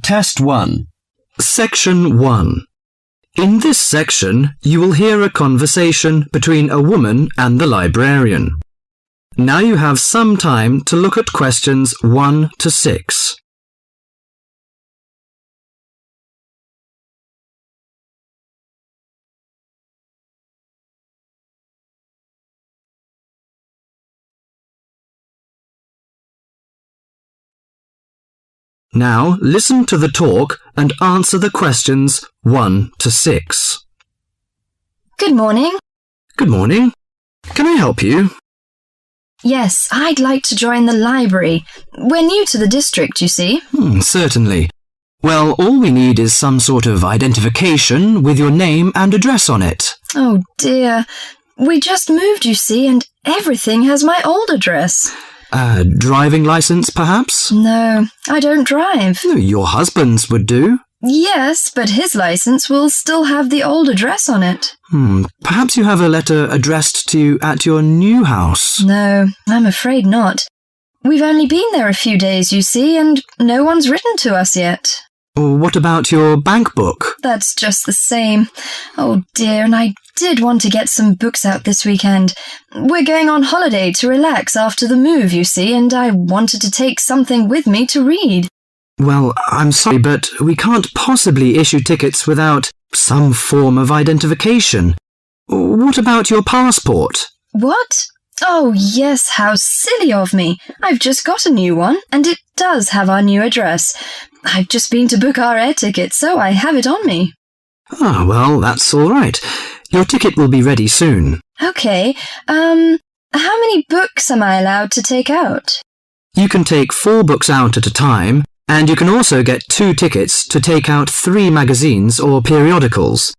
Test 1. Section 1. In this section, you will hear a conversation between a woman and the librarian. Now you have some time to look at questions 1 to 6. Now listen to the talk and answer the questions 1 to 6. Good morning. Good morning. Can I help you? Yes, I'd like to join the library. We're new to the district, you see. Certainly. Well, all we need is some sort of identification with your name and address on it. Oh dear. We just moved, you see, and everything has my old address. A driving license, perhaps? No, I don't drive. Your husband's would do. Yes, but his license will still have the old address on it. Perhaps you have a letter addressed to you at your new house. No, I'm afraid not. We've only been there a few days, you see, and no one's written to us yet. What about your bank book? That's just the same. Oh dear, and I did want to get some books out this weekend. We're going on holiday to relax after the move, you see, and I wanted to take something with me to read. Well, I'm sorry, but we can't possibly issue tickets without some form of identification. What about your passport? What? Oh yes, how silly of me. I've just got a new one, and it does have our new address. I've just been to book our air ticket, so I have it on me. Well, that's all right. Your ticket will be ready soon. Okay, how many books am I allowed to take out? You can take 4 books out at a time, and you can also get 2 tickets to take out 3 magazines or periodicals.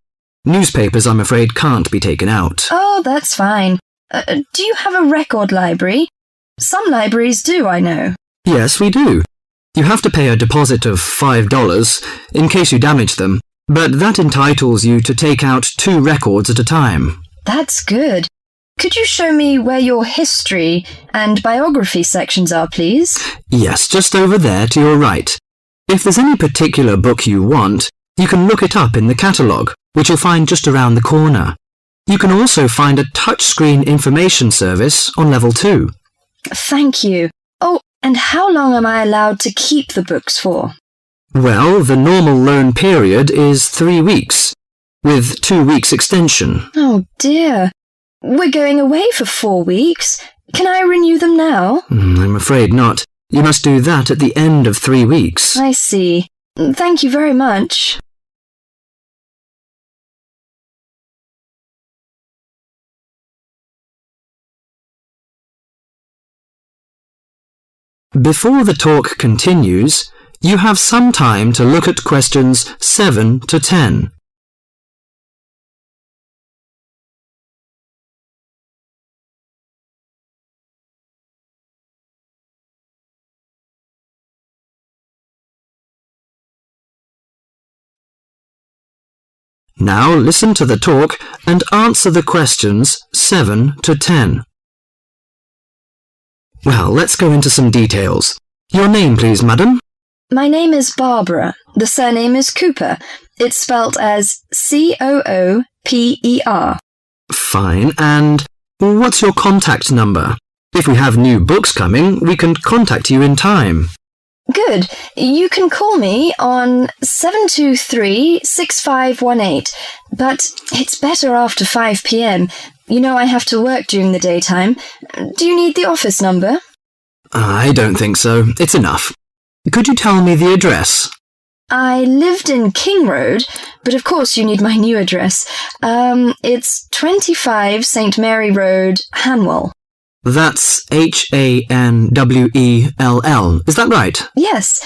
Newspapers, I'm afraid, can't be taken out. Oh, that's fine. Do you have a record library? Some libraries do, I know. Yes, we do. You have to pay a deposit of $5 in case you damage them, but that entitles you to take out 2 records at a time. That's good. Could you show me where your history and biography sections are, please? Yes, just over there to your right. If there's any particular book you want, you can look it up in the catalogue, which you'll find just around the corner. You can also find a touchscreen information service on level 2. Thank you. Oh, and how long am I allowed to keep the books for? Well, the normal loan period is 3 weeks, with 2 weeks extension. Oh dear. We're going away for 4 weeks. Can I renew them now? I'm afraid not. You must do that at the end of 3 weeks. I see. Thank you very much. Before the talk continues, you have some time to look at questions 7 to 10. Now listen to the talk and answer the questions 7 to 10. Well, let's go into some details. Your name, please, madam? My name is Barbara. The surname is Cooper. It's spelt as Cooper. Fine. And what's your contact number? If we have new books coming, we can contact you in time. Good. You can call me on 723-6518, but it's better after 5 p.m. You know I have to work during the daytime. Do you need the office number? I don't think so. It's enough. Could you tell me the address? I lived in King Road, but of course you need my new address. It's 25 St. Mary Road, Hanwell. That's Hanwell. Is that right? Yes.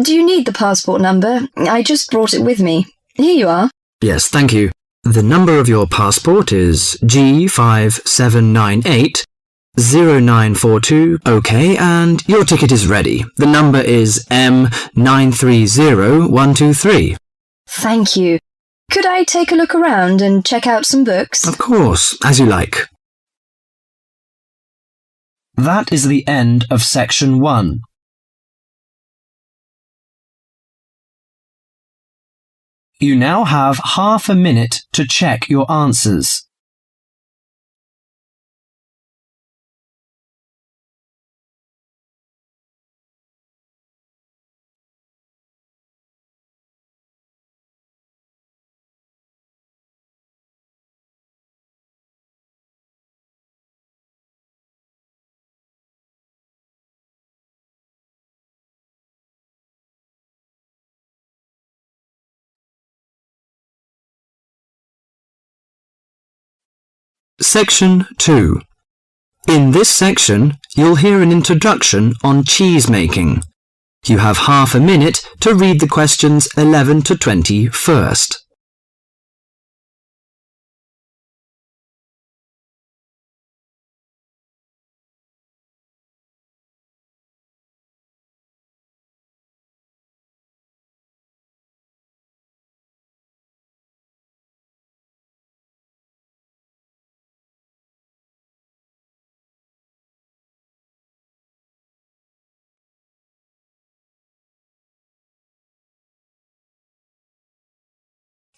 Do you need the passport number? I just brought it with me. Here you are. Yes, thank you. The number of your passport is G5798-0942. OK, and your ticket is ready. The number is M930123. Thank you. Could I take a look around and check out some books? Of course, as you like. That is the end of section 1. You now have half a minute to check your answers. Section 2. In this section, you'll hear an introduction on cheese making. You have half a minute to read the questions 11 to 20 first.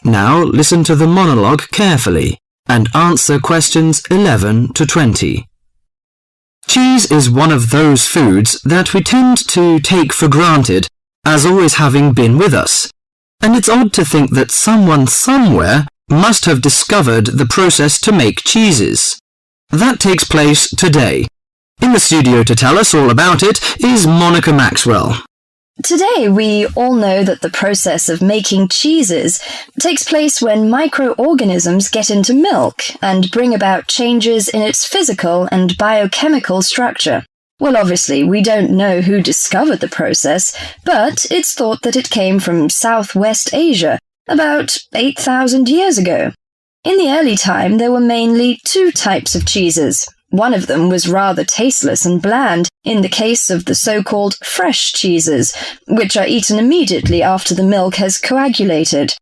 Now listen to the monologue carefully and answer questions 11 to 20. Cheese is one of those foods that we tend to take for granted as always having been with us, and it's odd to think that someone somewhere must have discovered the process to make cheeses. That takes place today. In the studio to tell us all about it is Monica Maxwell. Today, we all know that the process of making cheeses takes place when microorganisms get into milk and bring about changes in its physical and biochemical structure. Well, obviously, we don't know who discovered the process, but it's thought that it came from Southwest Asia about 8,000 years ago. In the early time, there were mainly two types of cheeses. One of them was rather tasteless and bland, in the case of the so-called fresh cheeses, which are eaten immediately after the milk has coagulated.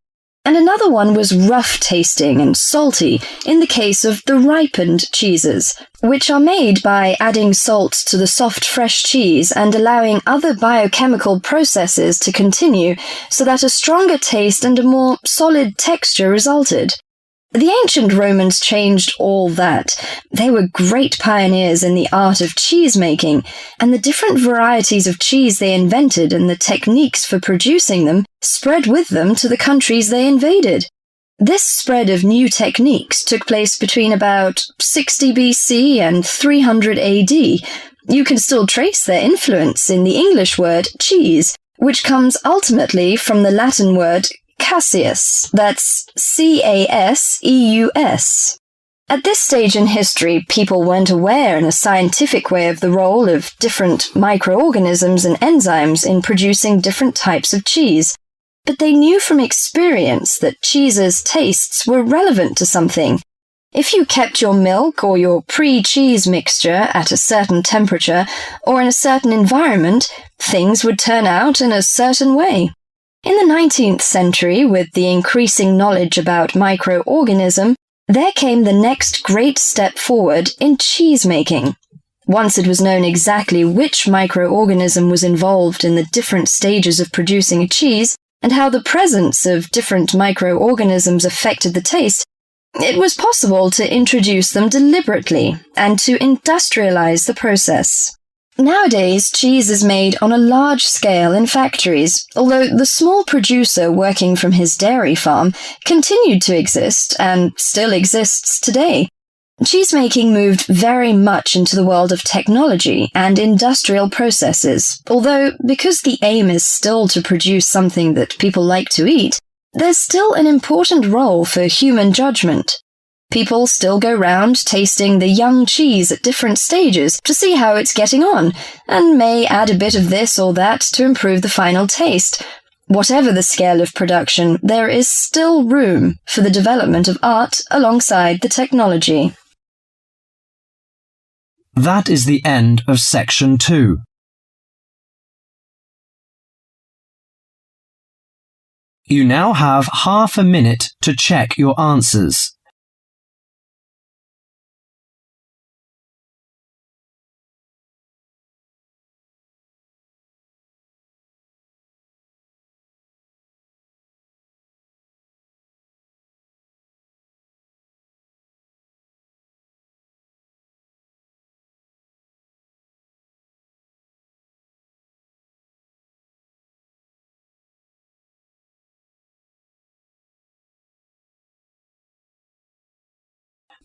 And another one was rough-tasting and salty, in the case of the ripened cheeses, which are made by adding salt to the soft fresh cheese and allowing other biochemical processes to continue so that a stronger taste and a more solid texture resulted. The ancient Romans changed all that. They were great pioneers in the art of cheese-making, and the different varieties of cheese they invented and the techniques for producing them spread with them to the countries they invaded. This spread of new techniques took place between about 60 BC and 300 AD. You can still trace their influence in the English word cheese, which comes ultimately from the Latin word Caseus, that's C-A-S-E-U-S. At this stage in history, people weren't aware in a scientific way of the role of different microorganisms and enzymes in producing different types of cheese, but they knew from experience that cheese's tastes were relevant to something. If you kept your milk or your pre-cheese mixture at a certain temperature or in a certain environment, things would turn out in a certain way. In the 19th century, with the increasing knowledge about microorganism, there came the next great step forward in cheese making. Once it was known exactly which microorganism was involved in the different stages of producing a cheese, and how the presence of different microorganisms affected the taste, it was possible to introduce them deliberately and to industrialize the process. Nowadays, cheese is made on a large scale in factories, although the small producer working from his dairy farm continued to exist and still exists today. Cheesemaking moved very much into the world of technology and industrial processes, although because the aim is still to produce something that people like to eat, there's still an important role for human judgment. People still go round tasting the young cheese at different stages to see how it's getting on, and may add a bit of this or that to improve the final taste. Whatever the scale of production, there is still room for the development of art alongside the technology. That is the end of section 2. You now have half a minute to check your answers.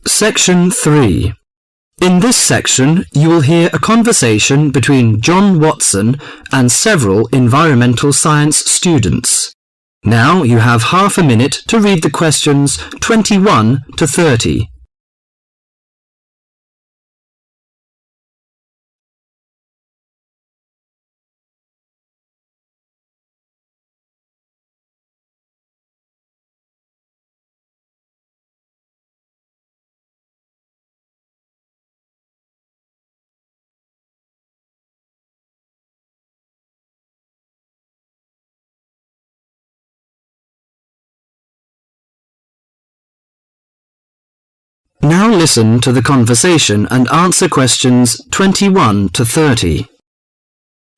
Section 3. In this section, you will hear a conversation between John Watson and several environmental science students. Now you have half a minute to read the questions 21 to 30. Now listen to the conversation and answer questions 21 to 30.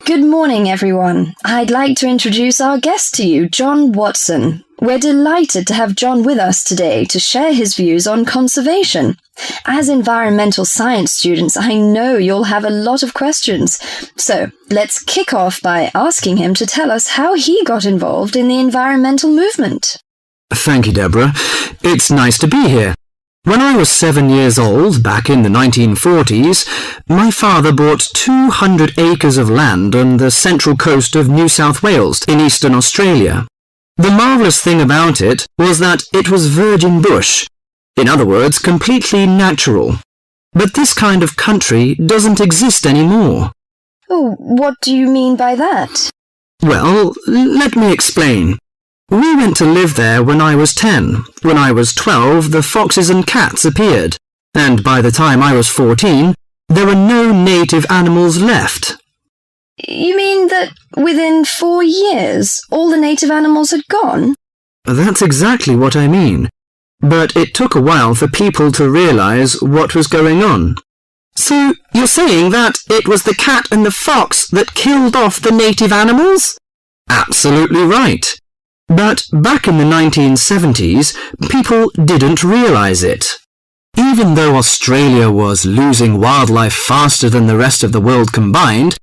Good morning, everyone. I'd like to introduce our guest to you, John Watson. We're delighted to have John with us today to share his views on conservation. As environmental science students, I know you'll have a lot of questions. So let's kick off by asking him to tell us how he got involved in the environmental movement. Thank you, Deborah. It's nice to be here. When I was 7 years old, back in the 1940s, my father bought 200 acres of land on the central coast of New South Wales in eastern Australia. The marvellous thing about it was that it was virgin bush. In other words, completely natural. But this kind of country doesn't exist anymore. Oh, what do you mean by that? Well, let me explain. We went to live there when I was 10. When I was 12, the foxes and cats appeared. And by the time I was 14, there were no native animals left. You mean that within 4 years, all the native animals had gone? That's exactly what I mean. But it took a while for people to realise what was going on. So, you're saying that it was the cat and the fox that killed off the native animals? Absolutely right. But back in the 1970s, people didn't realise it. Even though Australia was losing wildlife faster than the rest of the world combined,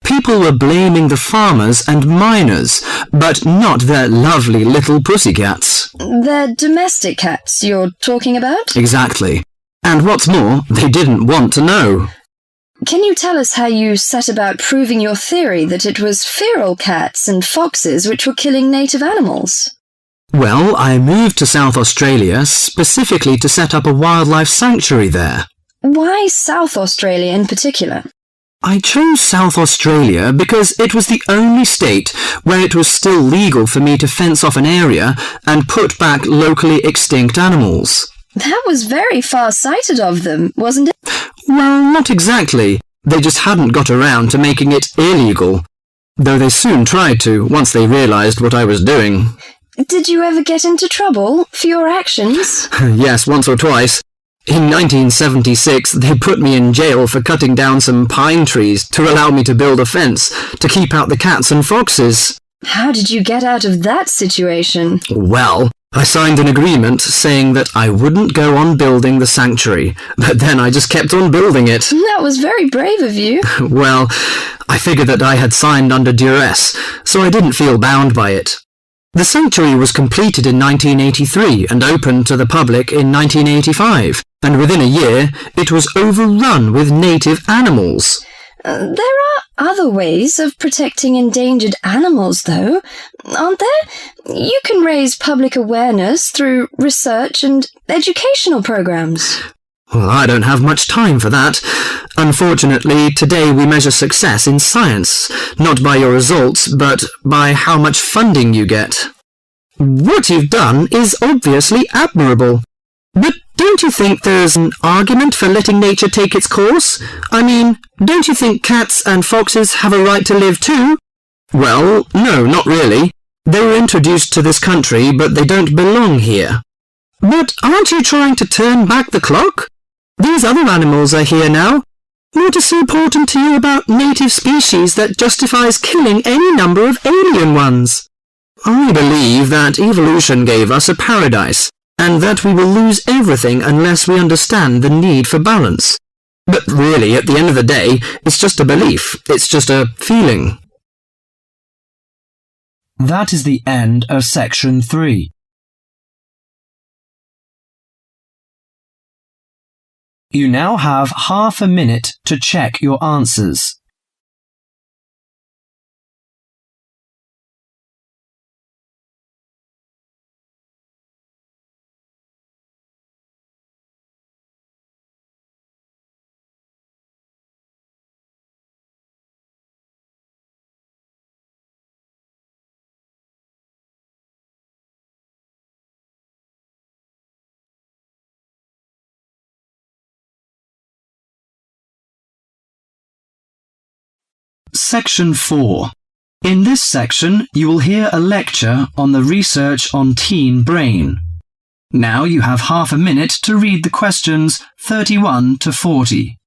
people were blaming the farmers and miners, but not their lovely little pussycats. They're domestic cats you're talking about? Exactly. And what's more, they didn't want to know. Can you tell us how you set about proving your theory that it was feral cats and foxes which were killing native animals? Well, I moved to South Australia specifically to set up a wildlife sanctuary there. Why South Australia in particular? I chose South Australia because it was the only state where it was still legal for me to fence off an area and put back locally extinct animals. That was very far-sighted of them, wasn't it? Well, not exactly. They just hadn't got around to making it illegal. Though they soon tried to, once they realised what I was doing. Did you ever get into trouble for your actions? Yes, once or twice. In 1976, they put me in jail for cutting down some pine trees to allow me to build a fence to keep out the cats and foxes. How did you get out of that situation? Well, I signed an agreement saying that I wouldn't go on building the sanctuary, but then I just kept on building it. That was very brave of you. Well, I figured that I had signed under duress, so I didn't feel bound by it. The sanctuary was completed in 1983 and opened to the public in 1985, and within a year it was overrun with native animals. There are other ways of protecting endangered animals, though, aren't there? You can raise public awareness through research and educational programs. Well, I don't have much time for that. Unfortunately, today we measure success in science, not by your results, but by how much funding you get. What you've done is obviously admirable. But don't you think there's an argument for letting nature take its course? I mean, don't you think cats and foxes have a right to live too? Well, no, not really. They were introduced to this country, but they don't belong here. But aren't you trying to turn back the clock? These other animals are here now. What is so important to you about native species that justifies killing any number of alien ones? I believe that evolution gave us a paradise, and that we will lose everything unless we understand the need for balance. But really, at the end of the day, it's just a belief. It's just a feeling. That is the end of section 3. You now have half a minute to check your answers. Section 4. In this section, you will hear a lecture on the research on teen brain. Now you have half a minute to read the questions 31 to 40.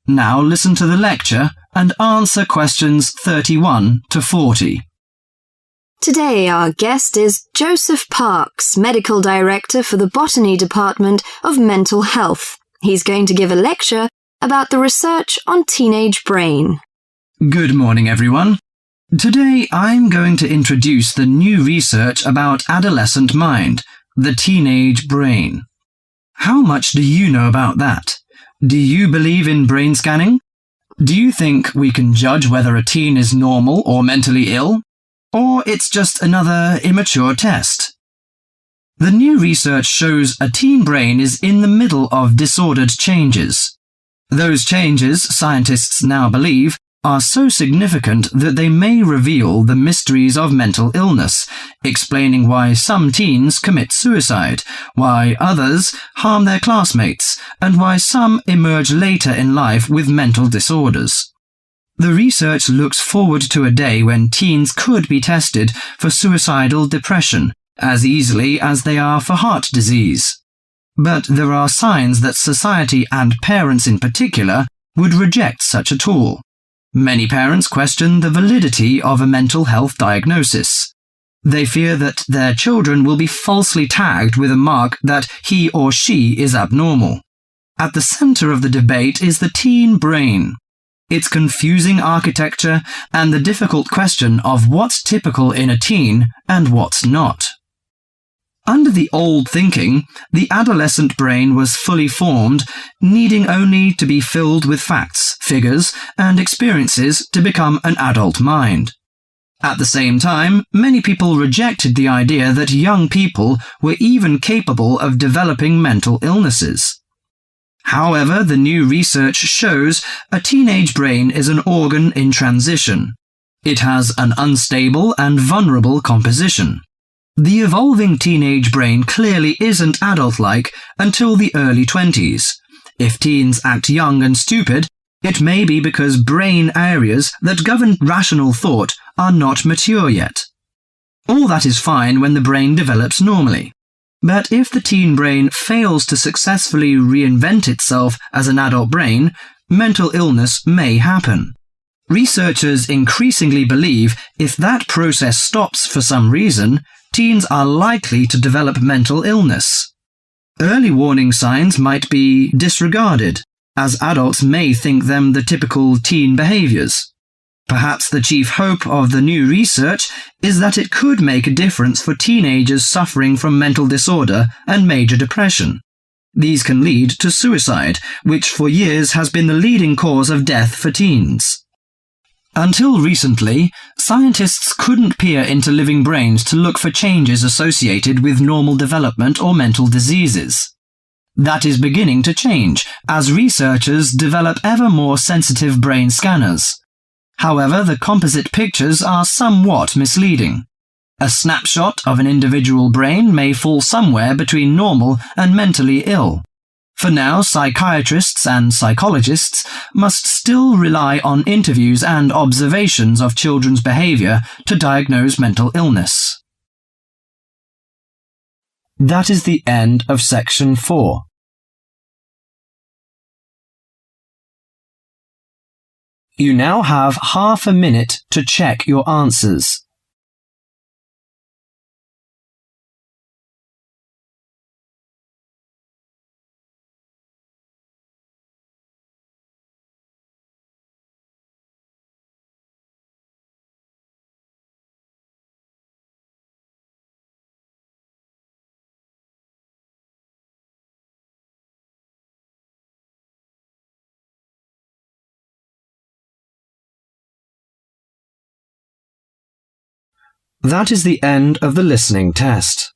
Now listen to the lecture and answer questions 31 to 40. Today our guest is Joseph Parks, Medical Director for the Botany Department of Mental Health. He's going to give a lecture about the research on teenage brain. Good morning, everyone. Today I'm going to introduce the new research about adolescent mind, the teenage brain. How much do you know about that? Do you believe in brain scanning? Do you think we can judge whether a teen is normal or mentally ill? Or it's just another immature test? The new research shows a teen brain is in the middle of disordered changes. Those changes, scientists now believe, are so significant that they may reveal the mysteries of mental illness, explaining why some teens commit suicide, why others harm their classmates, and why some emerge later in life with mental disorders. The research looks forward to a day when teens could be tested for suicidal depression as easily as they are for heart disease. But there are signs that society and parents in particular would reject such a tool. Many parents question the validity of a mental health diagnosis. They fear that their children will be falsely tagged with a mark that he or she is abnormal. At the center of the debate is the teen brain, its confusing architecture, and the difficult question of what's typical in a teen and what's not. Under the old thinking, the adolescent brain was fully formed, needing only to be filled with facts, figures, and experiences to become an adult mind. At the same time, many people rejected the idea that young people were even capable of developing mental illnesses. However, the new research shows a teenage brain is an organ in transition. It has an unstable and vulnerable composition. The evolving teenage brain clearly isn't adult-like until the early 20s. If teens act young and stupid, it may be because brain areas that govern rational thought are not mature yet. All that is fine when the brain develops normally. But if the teen brain fails to successfully reinvent itself as an adult brain, mental illness may happen. Researchers increasingly believe if that process stops for some reason, teens are likely to develop mental illness. Early warning signs might be disregarded, as adults may think them the typical teen behaviors. Perhaps the chief hope of the new research is that it could make a difference for teenagers suffering from mental disorder and major depression. These can lead to suicide, which for years has been the leading cause of death for teens. Until recently, scientists couldn't peer into living brains to look for changes associated with normal development or mental diseases. That is beginning to change as researchers develop ever more sensitive brain scanners. However, the composite pictures are somewhat misleading. A snapshot of an individual brain may fall somewhere between normal and mentally ill. For now, psychiatrists and psychologists must still rely on interviews and observations of children's behavior to diagnose mental illness. That is the end of section 4. You now have half a minute to check your answers. That is the end of the listening test.